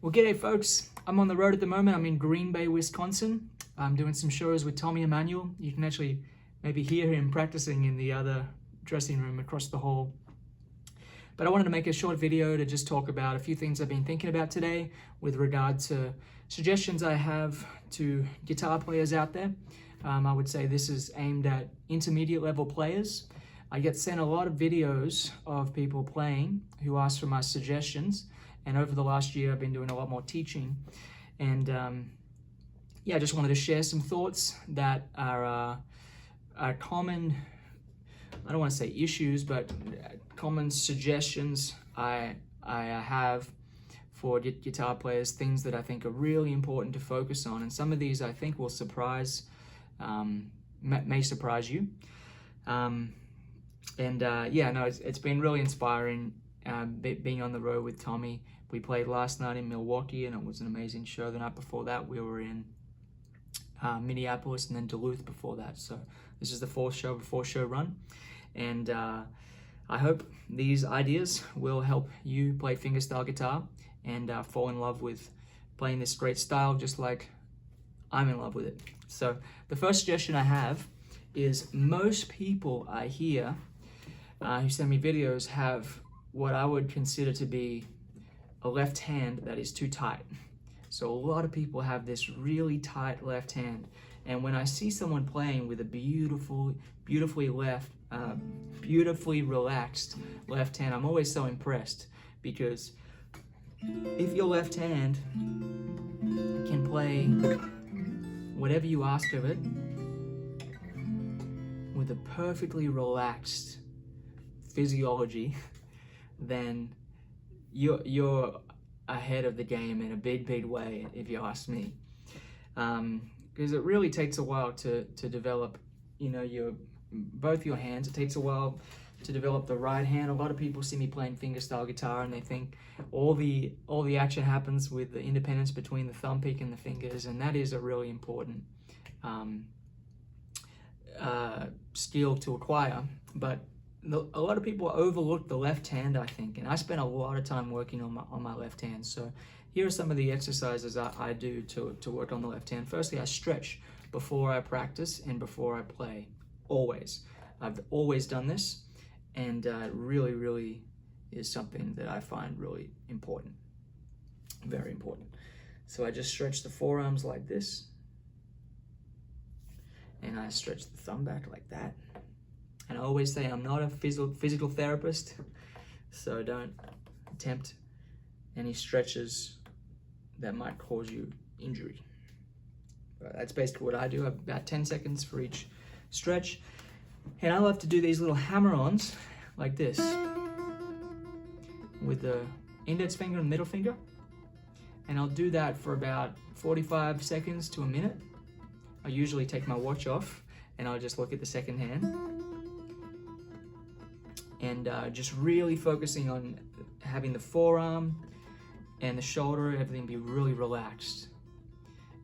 Well, g'day folks. I'm on the road at the moment. I'm in Green Bay, Wisconsin. I'm doing some shows with Tommy Emmanuel. You can actually maybe hear him practicing in the other dressing room across the hall. But I wanted to make a short video to just talk about a few things I've been thinking about today with regard to suggestions I have to guitar players out there. I would say this is aimed at intermediate level players. I get sent a lot of videos of people playing who ask for my suggestions. And over the last year, I've been doing a lot more teaching. And yeah, I just wanted to share some thoughts that are common, I don't want to say issues, but common suggestions I have for guitar players, things that I think are really important to focus on. And some of these I think will surprise, may surprise you. Yeah, no, it's been really inspiring being on the road with Tommy. We played last night in Milwaukee and it was an amazing show. The night before that we were in Minneapolis and then Duluth before that. So this is the fourth show run. And I hope these ideas will help you play fingerstyle guitar and fall in love with playing this great style just like I'm in love with it. So the first suggestion I have is most people I hear who send me videos have what I would consider to be a left hand that is too tight. So a lot of people have this really tight left hand. And when I see someone playing with a beautifully relaxed left hand, I'm always so impressed, because if your left hand can play whatever you ask of it with a perfectly relaxed physiology, then you're ahead of the game in a big way, if you ask me. Because it really takes a while to develop, both your hands. It takes a while to develop the right hand. A lot of people see me playing fingerstyle guitar and they think all the action happens with the independence between the thumb pick and the fingers, and that is a really important skill to acquire. But a lot of people overlook the left hand, I think, and I spend a lot of time working on my left hand. So here are some of the exercises I do to work on the left hand. Firstly, I stretch before I practice and before I play, always. I've always done this, and it really is something that I find really important, very important. So I just stretch the forearms like this, and I stretch the thumb back like that. And I always say I'm not a physical therapist, so don't attempt any stretches that might cause you injury. But that's basically what I do. I have about 10 seconds for each stretch. And I love to do these little hammer-ons like this with the index finger and middle finger. And I'll do that for about 45 seconds to a minute. I usually take my watch off and I'll just look at the second hand. And just really focusing on having the forearm and the shoulder, everything be really relaxed.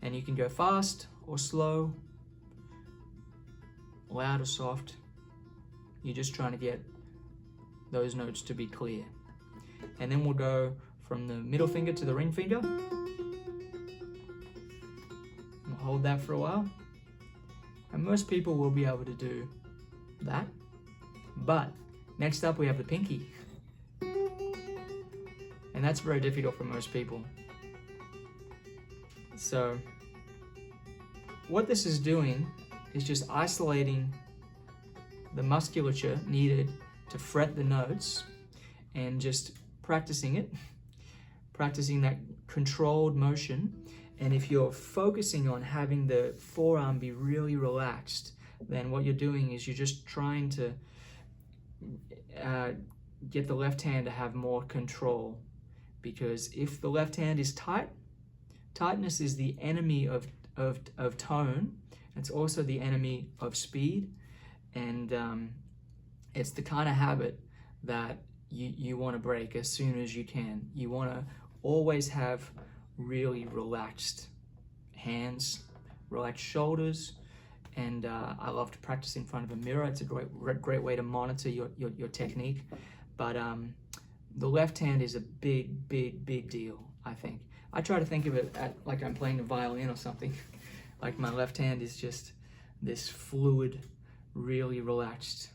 And you can go fast or slow, loud or soft. You're just trying to get those notes to be clear. And then we'll go from the middle finger to the ring finger. We'll hold that for a while. And most people will be able to do that. But next up we have the pinky. And that's very difficult for most people. So what this is doing is just isolating the musculature needed to fret the notes and just practicing it, practicing that controlled motion. And if you're focusing on having the forearm be really relaxed, then what you're doing is you're just trying to get the left hand to have more control. Because if the left hand is tight, tightness is the enemy of tone. It's also the enemy of speed. And it's the kind of habit that you want to break as soon as you can. You want to always have really relaxed hands, relaxed shoulders. And I love to practice in front of a mirror. It's a great way to monitor your technique. But the left hand is a big deal, I think. I try to think of it like I'm playing a violin or something. Like my left hand is just this fluid, really relaxed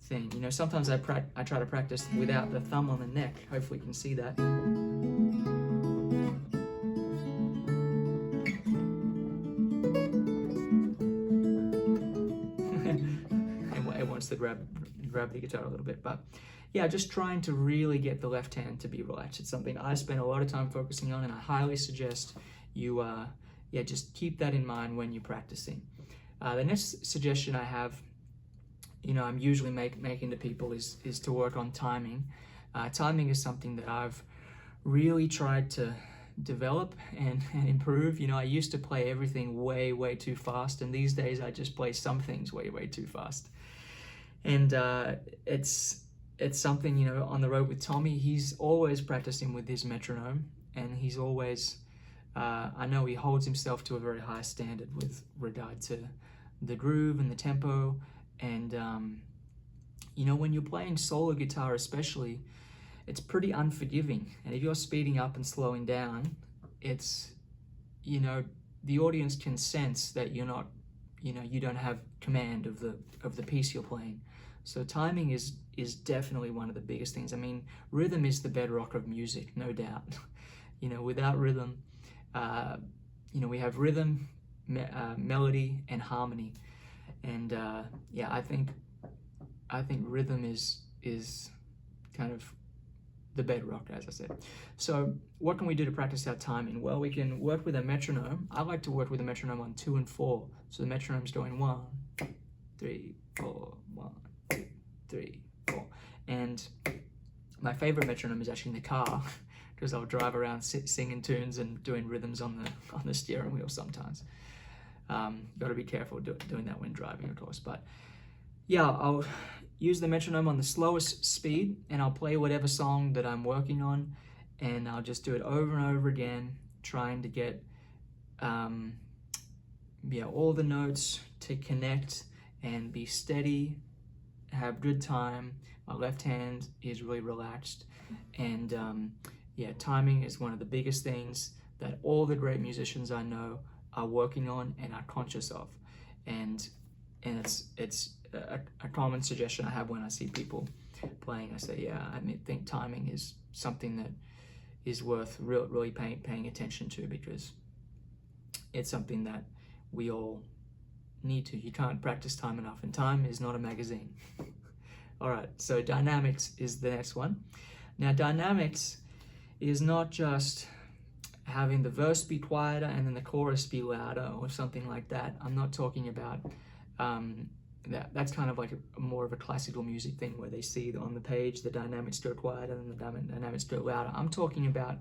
thing. You know, sometimes I try to practice without the thumb on the neck. Hopefully you can see that. It wants to grab the guitar a little bit, but yeah, just trying to really get the left hand to be relaxed. It's something I spend a lot of time focusing on, and I highly suggest you just keep that in mind when you're practicing. The next suggestion I have, you know, I'm usually making to people is to work on timing. Timing is something that I've really tried to develop and improve. You know, I used to play everything way too fast, and these days I just play some things way too fast. And it's something, you know, on the road with Tommy, he's always practicing with his metronome, and he's always, I know he holds himself to a very high standard with regard to the groove and the tempo. And, you know, when you're playing solo guitar especially, it's pretty unforgiving. And if you're speeding up and slowing down, it's, you know, the audience can sense that you're not, you know, you don't have command of the piece you're playing. So timing is definitely one of the biggest things. I mean, rhythm is the bedrock of music, no doubt. You know, without rhythm, you know, we have rhythm, melody, and harmony. And yeah, I think rhythm is kind of the bedrock, as I said. So what can we do to practice our timing? Well, we can work with a metronome. I like to work with a metronome on 2 and 4. So the metronome's going 1, 3, 4, 1, 2, 3, 4. And my favorite metronome is actually in the car, because I'll drive around singing tunes and doing rhythms on the steering wheel sometimes. Got to be careful doing that when driving, of course. But yeah, I'll use the metronome on the slowest speed, and I'll play whatever song that I'm working on, and I'll just do it over and over again, trying to get all the notes to connect and be steady, have good time. My left hand is really relaxed, and yeah, timing is one of the biggest things that all the great musicians I know are working on and are conscious of. And it's a common suggestion I have when I see people playing. I say, yeah, I think timing is something that is worth really paying attention to, because it's something that we all need to. You can't practice time enough, and time is not a magazine. All right, so dynamics is the next one. Now, dynamics is not just having the verse be quieter and then the chorus be louder or something like that. I'm not talking about that's kind of like more of a classical music thing, where they see on the page the dynamics go quieter and the dynamics go louder. I'm talking about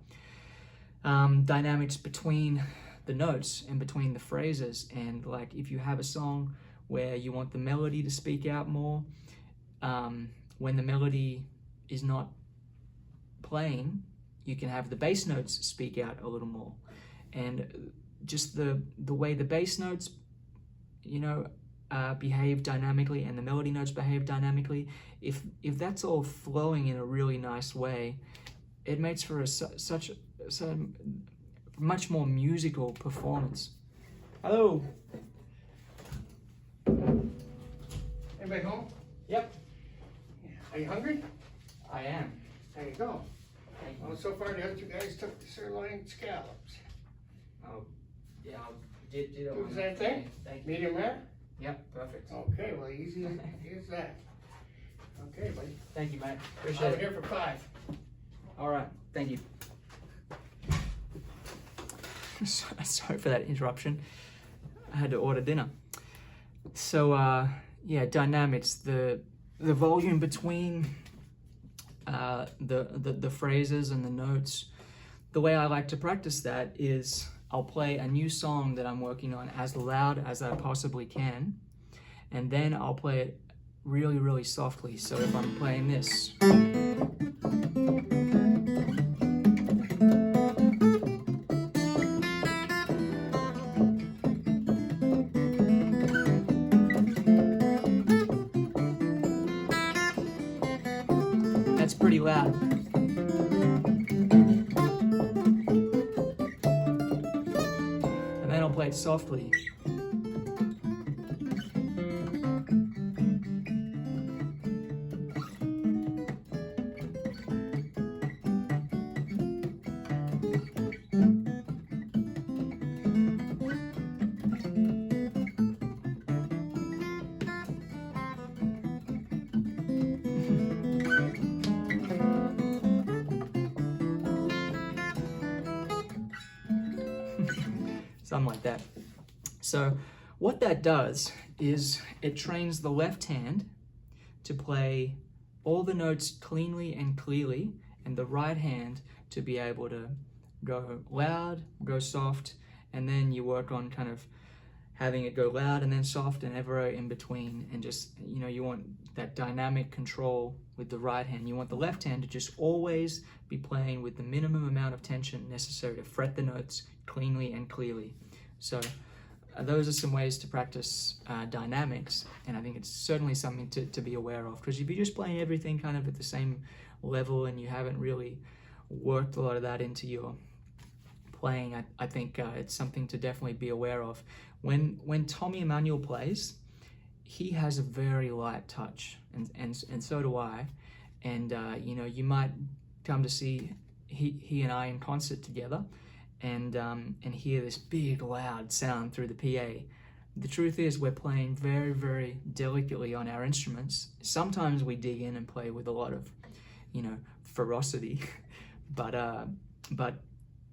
dynamics between the notes and between the phrases. And like, if you have a song where you want the melody to speak out more, when the melody is not playing, you can have the bass notes speak out a little more. And just the way the bass notes, you know, behave dynamically and the melody notes behave dynamically, if that's all flowing in a really nice way, it makes for such much more musical performance. Hello. Anybody home? Yep. Are you hungry? I am. There you go. Thank you. Well, so far the other two guys took the sirloin scallops. Oh, yeah, I did it. Do the same thing? Thank you. Medium rare? Yep, perfect. Okay, well, easy as that. Okay, buddy. Thank you, mate. I'll Appreciate be it. here for 5. All right, thank you. Sorry for that interruption. I had to order dinner. So, yeah, dynamics, the volume between the phrases and the notes. The way I like to practice that is I'll play a new song that I'm working on as loud as I possibly can, and then I'll play it really softly. So if I'm playing this, that's pretty loud. play it softly. Something like that. So what that does is it trains the left hand to play all the notes cleanly and clearly, and the right hand to be able to go loud, go soft, and then you work on kind of having it go loud and then soft and ever in between, and just, you know, you want that dynamic control with the right hand. You want the left hand to just always be playing with the minimum amount of tension necessary to fret the notes cleanly and clearly. So those are some ways to practice dynamics, and I think it's certainly something to be aware of, because if you're just playing everything kind of at the same level and you haven't really worked a lot of that into your playing, I think it's something to definitely be aware of. When Tommy Emmanuel plays, he has a very light touch, and so do I. And you know, you might come to see he and I in concert together, and hear this big loud sound through the PA. The truth is, we're playing very, very delicately on our instruments. Sometimes we dig in and play with a lot of, you know, ferocity, but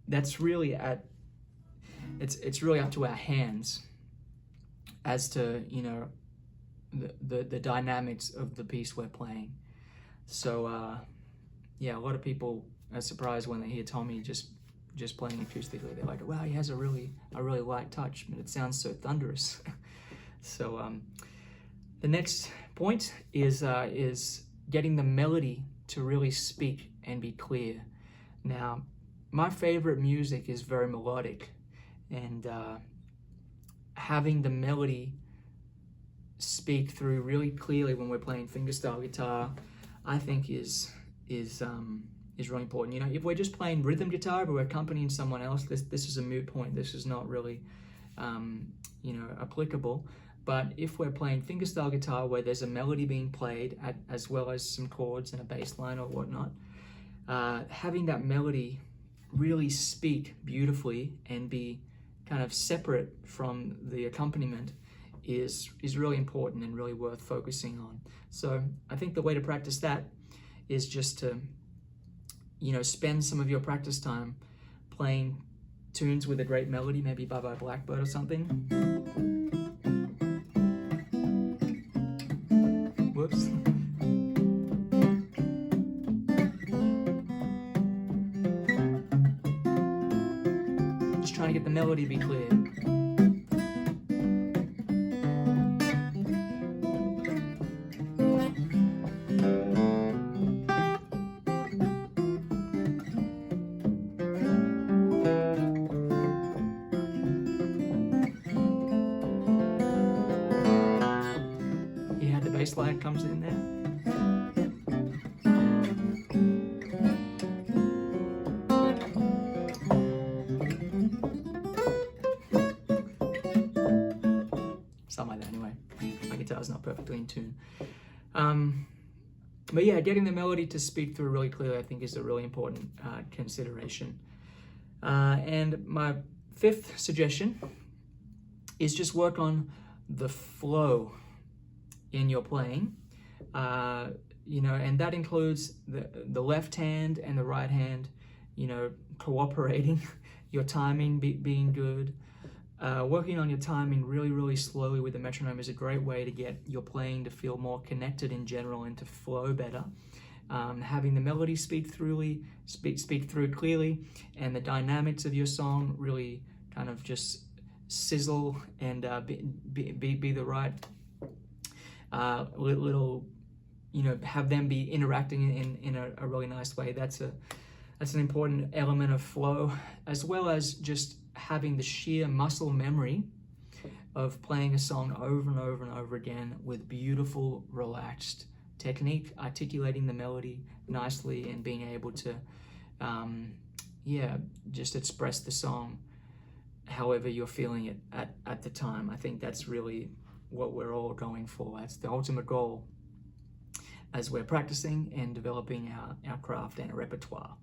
that's really it's really up to our hands as to, you know, the dynamics of the piece we're playing. So yeah, a lot of people are surprised when they hear Tommy just playing acoustically. They're like, wow, he has a really light touch, but it sounds so thunderous. So the next point is getting the melody to really speak and be clear. Now, my favorite music is very melodic, and having the melody speak through really clearly when we're playing fingerstyle guitar, I think is really important. You know, if we're just playing rhythm guitar but we're accompanying someone else, this is a moot point. This is not really you know, applicable. But if we're playing fingerstyle guitar where there's a melody being played as well as some chords and a bass line or whatnot, having that melody really speak beautifully and be kind of separate from the accompaniment is really important and really worth focusing on. So I think the way to practice that is just to, you know, spend some of your practice time playing tunes with a great melody, maybe Bye Bye Blackbird or something. Whoops. Just trying to get the melody to be clear. Bass line comes in there. Something like that anyway. My guitar's not perfectly in tune. But yeah, getting the melody to speak through really clearly, I think, is a really important consideration. And my fifth suggestion is just work on the flow in your playing, you know, and that includes the left hand and the right hand, you know, cooperating, your timing being good. Working on your timing really slowly with the metronome is a great way to get your playing to feel more connected in general and to flow better. Having the melody speak through clearly, and the dynamics of your song really kind of just sizzle and be the right little, you know, have them be interacting in a really nice way. That's an important element of flow, as well as just having the sheer muscle memory of playing a song over and over and over again with beautiful, relaxed technique, articulating the melody nicely and being able to, yeah, just express the song however you're feeling it at the time. I think that's really what we're all going for. That's the ultimate goal as we're practicing and developing our craft and our repertoire.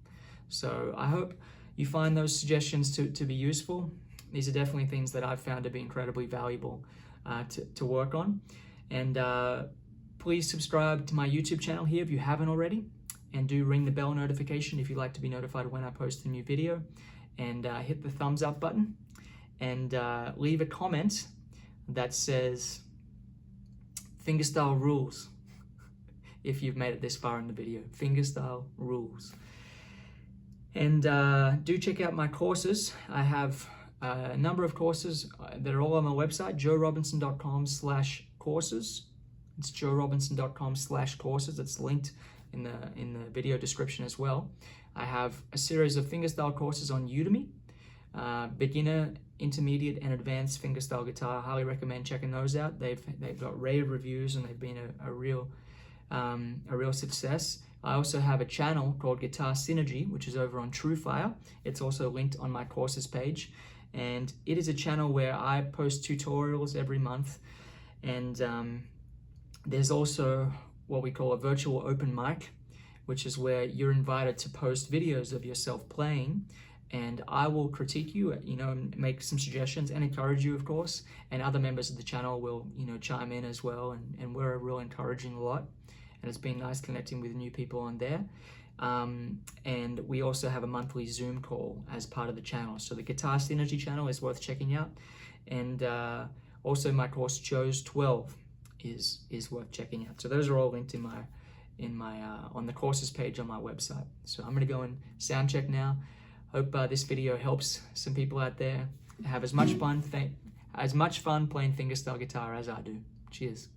So I hope you find those suggestions to be useful. These are definitely things that I've found to be incredibly valuable to work on. And please subscribe to my YouTube channel here if you haven't already, and do ring the bell notification if you'd like to be notified when I post a new video, and hit the thumbs up button, and leave a comment that says Fingerstyle rules if you've made it this far in the video. Fingerstyle rules. And do check out my courses. I have a number of courses that are all on my website, joerobinson.com/courses. It's joerobinson.com/courses. It's linked in the video description as well. I have a series of fingerstyle courses on Udemy, beginner, intermediate, and advanced fingerstyle guitar. I highly recommend checking those out. They've got rave reviews, and they've been a real success. I also have a channel called Guitar Synergy, which is over on TrueFire. It's also linked on my courses page, and it is a channel where I post tutorials every month. And there's also what we call a virtual open mic, which is where you're invited to post videos of yourself playing, and I will critique you, make some suggestions and encourage you, of course, and other members of the channel will, chime in as well, and we're a real encouraging lot, and it's been nice connecting with new people on there. And we also have a monthly Zoom call as part of the channel. So the Guitar Synergy channel is worth checking out, and also my course Joe's 12 is worth checking out. So those are all linked in my on the courses page on my website. So I'm gonna go and sound check now. Hope this video helps some people out there have as much fun playing fingerstyle guitar as I do. Cheers.